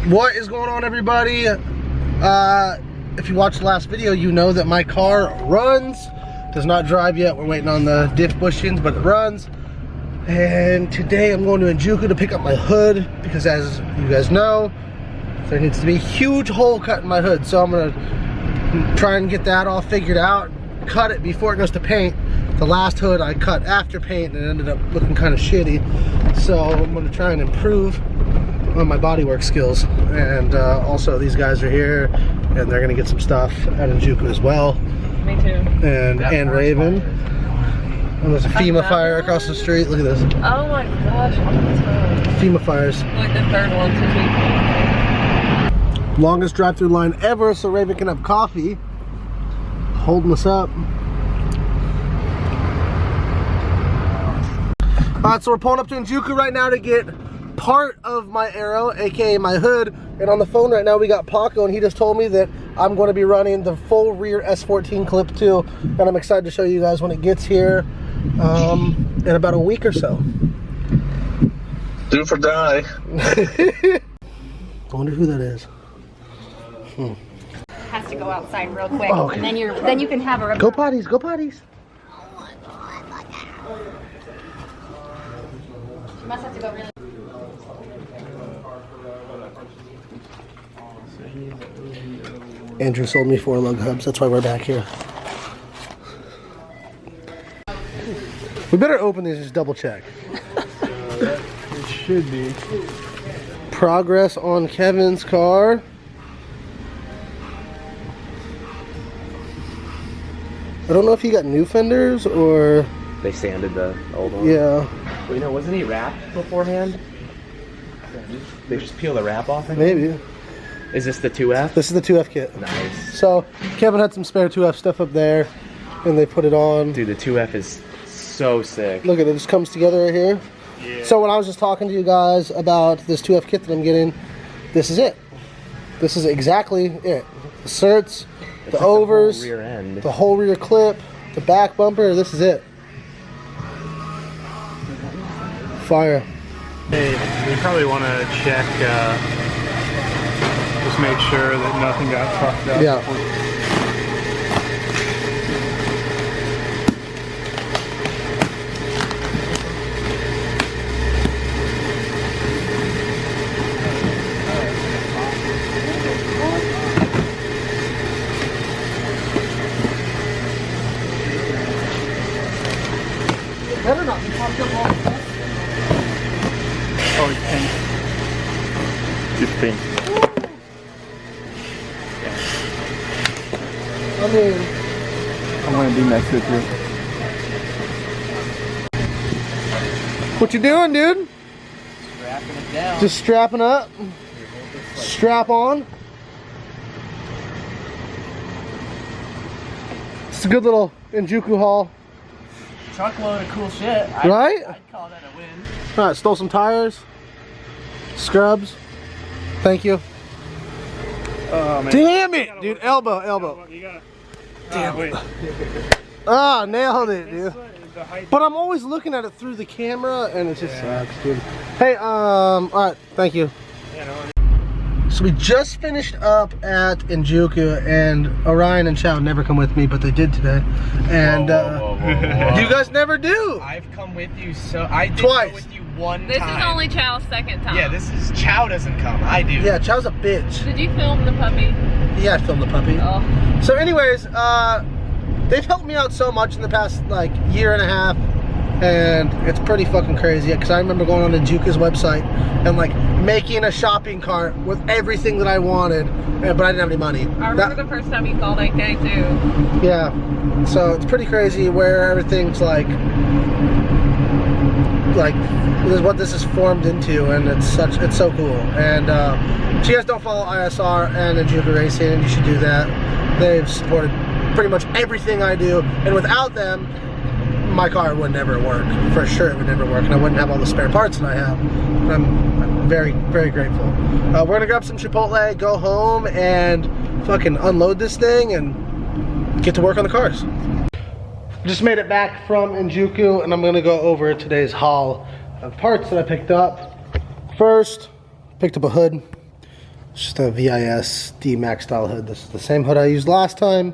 What is going on, everybody? If you watched the last video, you know that my car runs. Does not drive yet. We're waiting on the diff bushings, but it runs. And today I'm going to Njuku to pick up my hood because, as you guys know, there needs to be a huge hole cut in my hood. So I'm gonna try and get that all figured out, cut it before it goes to paint. The last hood I cut after paint and it ended up looking kind of shitty. So I'm gonna try and improve on my bodywork skills. And also these guys are here and they're gonna get some stuff at Njuku as well. Me too. And Raven. And there's a FEMA fire across the street. Look at this. Oh my gosh, on this road. FEMA fires. Like the third one to keep. Longest drive-through line ever, so Raven can have coffee. Holding us up. Alright, so we're pulling up to Njuku right now to get part of my arrow, aka my hood. And on the phone right now we got Paco, and he just told me that I'm going to be running the full rear S14 clip too. And I'm excited to show you guys when it gets here in about a week or so. Do for die. I wonder who that is. Has to go outside real quick, Oh, okay. and then you can have a Go potties, go potties. You must have to go really. Andrew sold me 4 lug hubs, that's why we're back here. We better open these and just double check. It should be. Progress on Kevin's car. I don't know if he got new fenders or... They sanded the old one. Yeah. Well, you know, wasn't he wrapped beforehand? They just peel the wrap off? Maybe. Is this the 2F? This is the 2F kit. Nice. So, Kevin had some spare 2F stuff up there, and they put it on. Dude, the 2F is so sick. Look at it, it just comes together right here. Yeah. So when I was just talking to you guys about this 2F kit that I'm getting, this is it. This is exactly it. The certs, the overs, the whole rear end. the whole rear clip, the back bumper, this is it. Fire. Hey, we probably want to check, just make sure that nothing got fucked up. Yeah. Better not be fucked up all the time. Oh, it's pink. Just pink. I mean, I'm gonna be next to it too. what you doing, dude? Strapping it down. Just strapping up. Strap on. It's a good little Njuku haul. Truckload of cool shit. Right? I'd call that a win. Alright, stole some tires. Scrubs. Thank you. Oh, man. Damn it! Dude, elbow. You gotta. Damn wait. Ah, nailed it, This dude. one is the height. But I'm always looking at it through the camera and it just sucks, dude. Hey, alright, thank you. Yeah, no, So we just finished up at Njuku, and Orion and Chow never come with me, but they did today. And you guys never do. I've come with you so I did Twice. go with you one This time. is only Chow's second time. Yeah, this is Chow doesn't come. I do. Yeah, Chow's a bitch. Did you film the puppy? Yeah, I filmed the puppy. Oh. So anyways, they've helped me out so much in the past like year and a half, and it's pretty fucking crazy because I remember going on Njuku's website and like making a shopping cart with everything that I wanted, but I didn't have any money. I remember the first time you called AK too. Yeah, so it's pretty crazy where everything's like this is what this is formed into, and it's so cool. And if you guys don't follow ISR and Njuku Racing, and you should do that. They've supported pretty much everything I do, and without them, my car would never work. For sure, it would never work, and I wouldn't have all the spare parts that I have. I'm very, very grateful. We're gonna grab some Chipotle, go home, and fucking unload this thing, and get to work on the cars. Just made it back from Njuku, and I'm gonna go over today's haul of parts that I picked up. First, picked up a hood. It's just a VIS D-Max style hood. This is the same hood I used last time.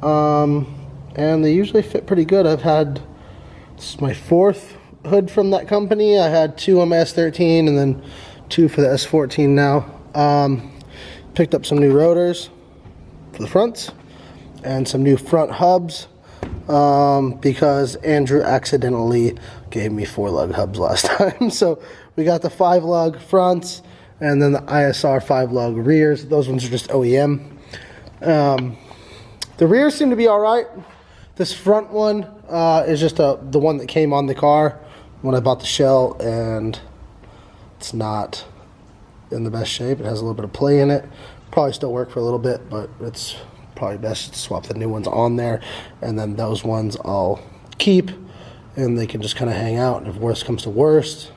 And they usually fit pretty good. This is my 4th hood from that company. I had 2 on my S13 and then 2 for the S14 now. Picked up some new rotors for the fronts and some new front hubs because Andrew accidentally gave me 4-lug hubs last time. So we got the 5-lug fronts and then the ISR 5-lug rears. Those ones are just OEM. The rears seem to be all right. This front one is just the one that came on the car when I bought the shell, and it's not in the best shape. It has a little bit of play in it. Probably still work for a little bit, but it's probably best to swap the new ones on there, and then those ones I'll keep, and they can just kind of hang out, and if worst comes to worst,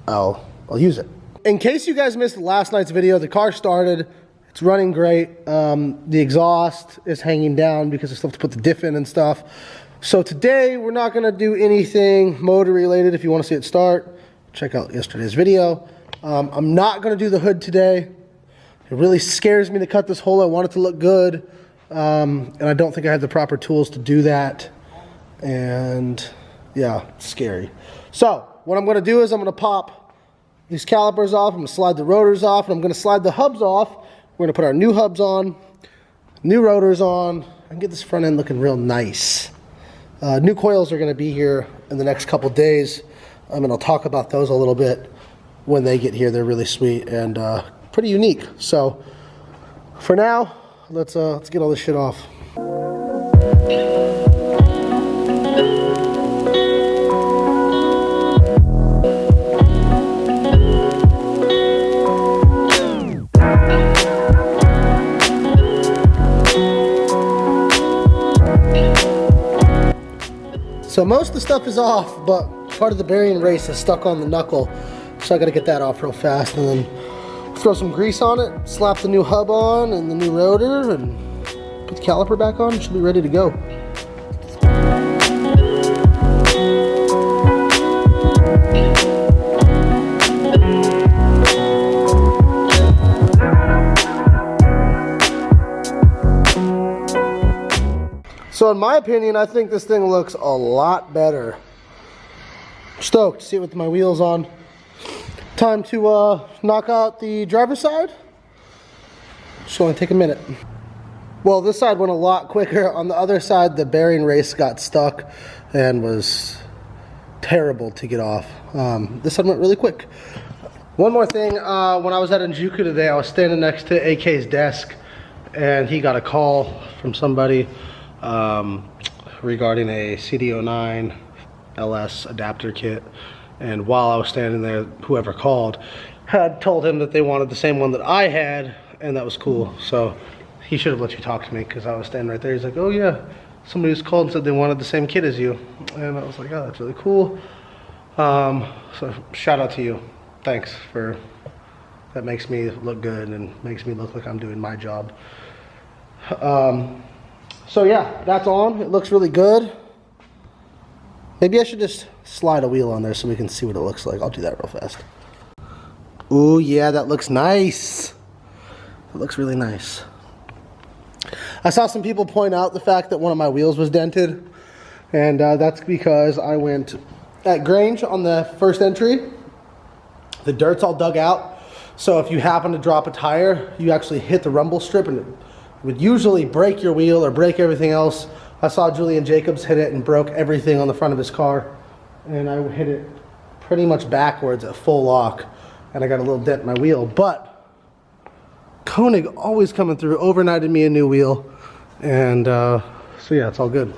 I'll use it. In case you guys missed last night's video, the car started. It's running great. The exhaust is hanging down because I still have to put the diff in and stuff. So today we're not going to do anything motor related. If you want to see it start, check out yesterday's video. I'm not going to do the hood today. It really scares me to cut this hole. I want it to look good. And I don't think I have the proper tools to do that. And yeah, it's scary. So what I'm going to do is I'm going to pop these calipers off. I'm going to slide the rotors off, and I'm going to slide the hubs off. We're going to put our new hubs on, new rotors on, and get this front end looking real nice. New coils are going to be here in the next couple days, and I'll talk about those a little bit when they get here. They're really sweet and pretty unique. So for now, let's get all this shit off. So most of the stuff is off, but part of the bearing race is stuck on the knuckle. So I gotta get that off real fast and then throw some grease on it, slap the new hub on and the new rotor, and put the caliper back on. It should be ready to go. So in my opinion, I think this thing looks a lot better. Stoked to see it with my wheels on. Time to knock out the driver's side. Should only take a minute. Well, this side went a lot quicker. On the other side, the bearing race got stuck and was terrible to get off. This side went really quick. One more thing, when I was at Njuku today, I was standing next to AK's desk and he got a call from somebody regarding a CD09 LS adapter kit, and while I was standing there, whoever called had told him that they wanted the same one that I had, and that was cool. So he should have let you talk to me because I was standing right there. He's like, oh yeah, somebody was called and said they wanted the same kit as you, and I was like, oh, that's really cool. So shout out to you. Thanks for that. Makes me look good and makes me look like I'm doing my job. So yeah, that's on. It looks really good. Maybe I should just slide a wheel on there so we can see what it looks like. I'll do that real fast. Ooh, yeah, that looks nice. It looks really nice. I saw some people point out the fact that one of my wheels was dented, and that's because I went at Grange on the first entry. The dirt's all dug out, so if you happen to drop a tire, you actually hit the rumble strip and it would usually break your wheel or break everything else. I saw Julian Jacobs hit it and broke everything on the front of his car, and I hit it pretty much backwards at full lock, and I got a little dent in my wheel. But Koenig always coming through, overnighted me a new wheel, and so yeah, it's all good.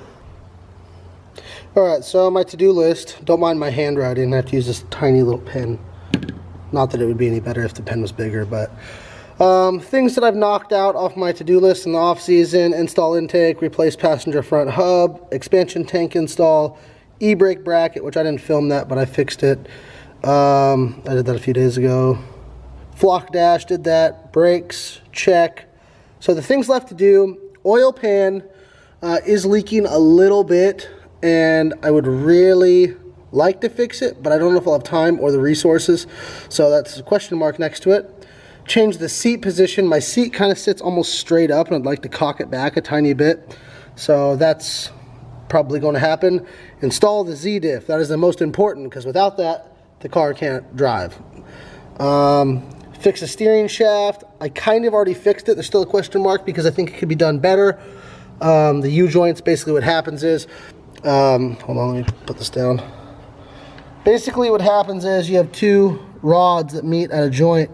Alright, so my to-do list, don't mind my handwriting, I have to use this tiny little pen. Not that it would be any better if the pen was bigger, but things that I've knocked out off my to-do list in the off season: install intake, replace passenger front hub, expansion tank install, e-brake bracket, which I didn't film that, but I fixed it. I did that a few days ago. Flock dash, did that. Brakes, check. So the things left to do: oil pan is leaking a little bit, and I would really like to fix it, but I don't know if I'll have time or the resources, so that's a question mark next to it. change the seat position. My seat kind of sits almost straight up, and I'd like to cock it back a tiny bit. So that's probably going to happen. Install the Z-diff. That is the most important, because without that, the car can't drive. Fix the steering shaft. I kind of already fixed it. There's still a question mark because I think it could be done better. The U-joints, basically what happens is, hold on, let me put this down. Basically what happens is you have two rods that meet at a joint,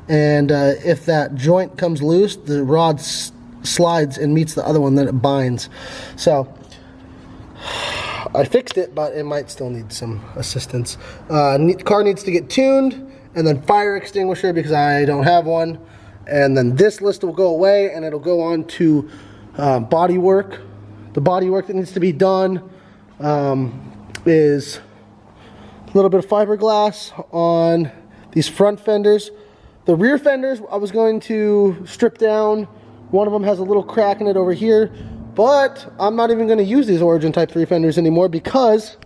and if that joint comes loose, the rod slides and meets the other one, then it binds. So I fixed it, but it might still need some assistance. Car needs to get tuned, and then fire extinguisher because I don't have one. And then this list will go away, and it'll go on to body work. The body work that needs to be done is a little bit of fiberglass on these front fenders. The rear fenders I was going to strip down. One of them has a little crack in it over here, but I'm not even going to use these Origin Type 3 fenders anymore because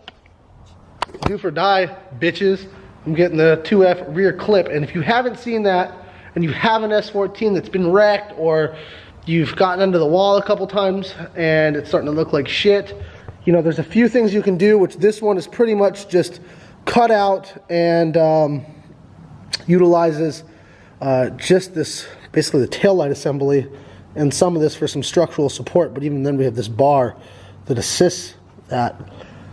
do for die, bitches. I'm getting the 2F rear clip, and if you haven't seen that and you have an S14 that's been wrecked, or you've gotten under the wall a couple times and it's starting to look like shit, you know, there's a few things you can do, which this one is pretty much just cut out and utilizes just this, basically the taillight assembly, and some of this for some structural support, but even then we have this bar that assists that.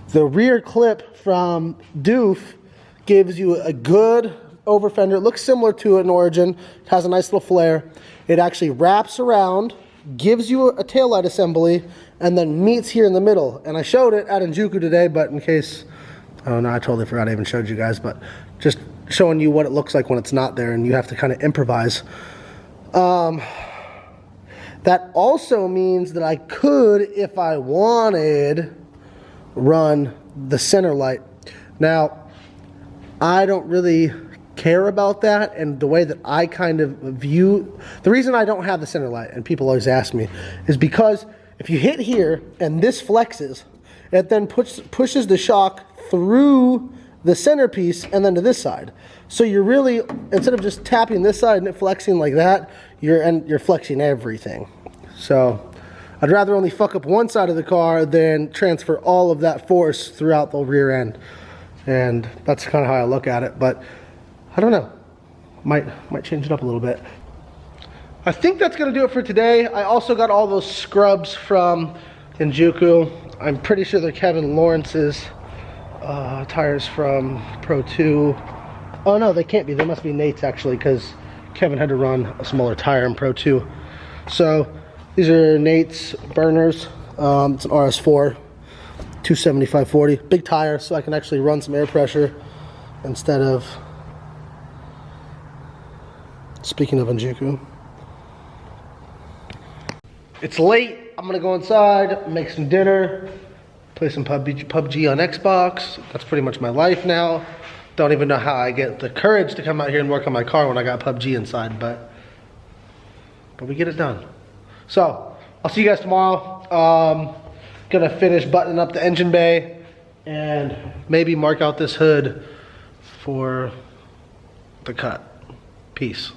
The rear clip from Doof gives you a good over fender. It looks similar to an Origin. It has a nice little flare. It actually wraps around, gives you a taillight assembly, and then meets here in the middle. And I showed it at Injuku today, but in case, oh no, I totally forgot I even showed you guys, but just showing you what it looks like when it's not there and you have to kind of improvise. That also means that I could, if I wanted, run the center light. Now, I don't really care about that, and the way that I kind of view, the reason I don't have the center light, and people always ask me, is because if you hit here and this flexes, it then pushes the shock through the centerpiece and then to this side. So you're really, instead of just tapping this side and it flexing like that, you're flexing everything. So I'd rather only fuck up one side of the car than transfer all of that force throughout the rear end. And that's kind of how I look at it, but I don't know. Might change it up a little bit. I think that's gonna do it for today. I also got all those scrubs from Injuku. I'm pretty sure they're Kevin Lawrence's tires from Pro 2. Oh no, they can't be. They must be Nate's actually, because Kevin had to run a smaller tire in Pro 2. So these are Nate's burners. It's an RS4 275/40. Big tire, so I can actually run some air pressure instead of, speaking of Injuku. It's late. I'm gonna go inside, make some dinner, play some PUBG on Xbox. That's pretty much my life now. Don't even know how I get the courage to come out here and work on my car when I got PUBG inside, but we get it done. So, I'll see you guys tomorrow. Gonna finish buttoning up the engine bay and maybe mark out this hood for the cut. Peace.